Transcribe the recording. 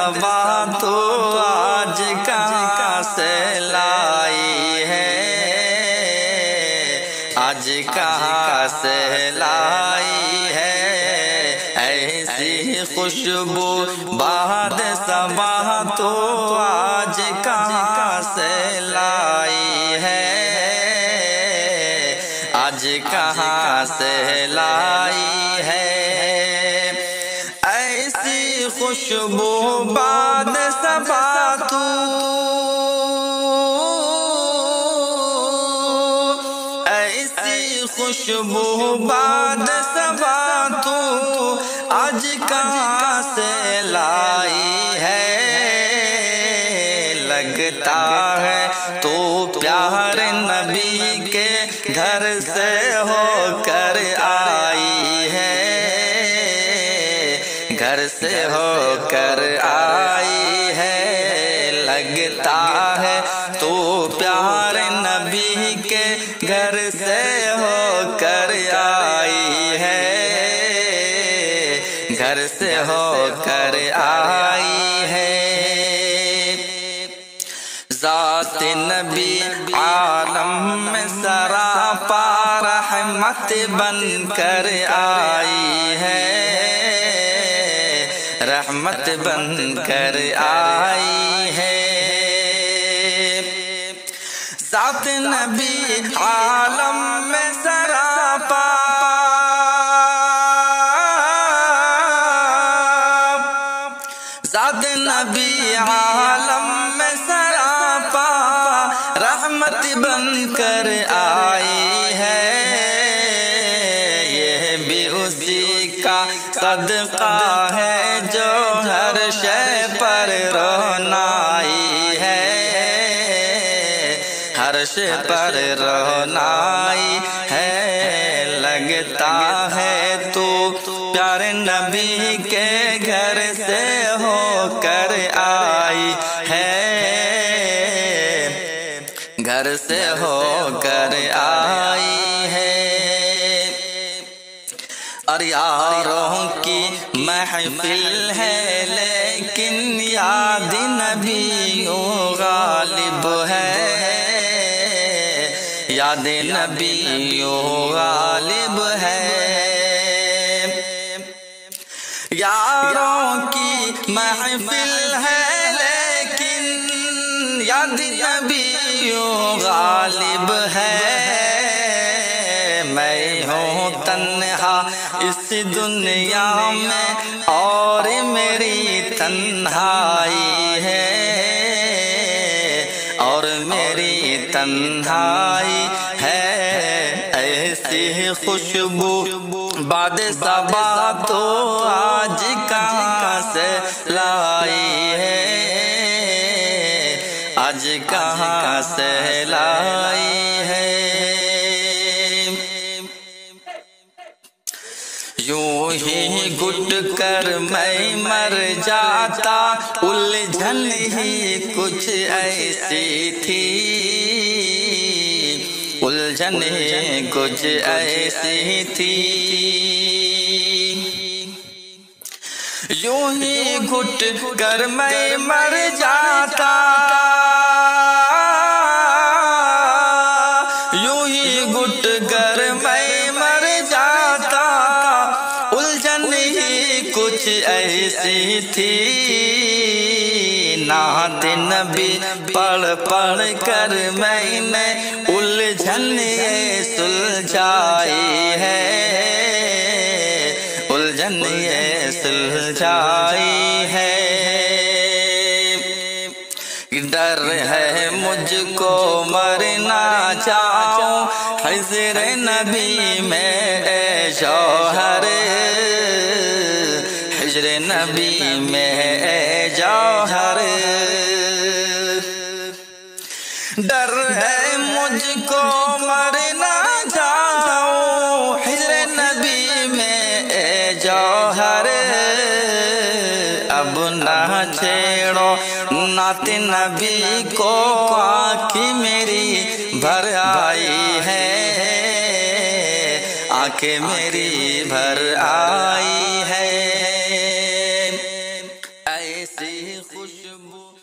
صبا تو آج کہاں سے لائی ہے، آج کہاں سے لائی ہے، ایسی خوشبو باد صبا تو آج کہاں سے لائی ہے، آج کہاں سے لائی ہے، ایسی خوشبو باد صبا تو ایسی خوشبو باد صبا تو آج کہاں سے لائی ہے، لگتا ہے تو پیارے نبی کے گھر سے ہو کر آئی ہے، گھر سے ہو کر آئی ہے، لگتا ہے تو پیارے نبی کے گھر سے ہو کر آئی ہے، گھر سے ہو کر آئی ہے، ذات نبی عالم میں سراپا رحمت بن کر آئی ہے، رحمت بن کر آئی ہے، ذات نبی عالم میں سراپا ذات نبی عالم میں سراپا رحمت بن کر آئی ہے، یہ بھی اسی کا صدقہ ہے جو ہر شے پر رونائی ہے، ہر شے پر رونائی ہے، لگتا ہے تو پیارے نبی کے گھر سے ہو کر آئی ہے، گھر سے ہو کر آئی ہے، اور یاروں کی محفل ہے لیکن یاد نبی غالب ہے، یاد نبی غالب ہے، یاروں کی محفل ہے لیکن یاد نبی غالب ہے، میں ہوں تنہا اس دنیا میں اور میری تنہائی ہے، اور میری تنہائی ہے، ایسی خوشبو باد صبا تو آج کہاں سے لائی ہے، آج کہاں سے لائی ہے، یوں ہی گھٹ کر میں مر جاتا، الجھن ہی کچھ ایسی تھی، الجھن ہی کچھ ایسی تھی، یوں ہی گھٹ کر میں مر جاتا، یوں ہی گھٹ کر میں مر جاتا، الجھن ہی کچھ ایسی تھی، نعت نبی پڑھ پڑھ کر میں نے الجھن یہ سلجھائی ہے، الجھن یہ سلجھائی ہے، ڈر ہے مجھ کو مر نہ جاؤں حضر نبی میں اے جوہر، حضر نبی میں اے جوہر، ڈر ہے مجھ کو مر نہ جاؤں حضر نبی میں اے جوہر، اب نہ چھیڑو نعت نبی کو، آنکھ میری بھر آئی ہے، آنکھ میری بھر آئی ہے، ایسی خوشبو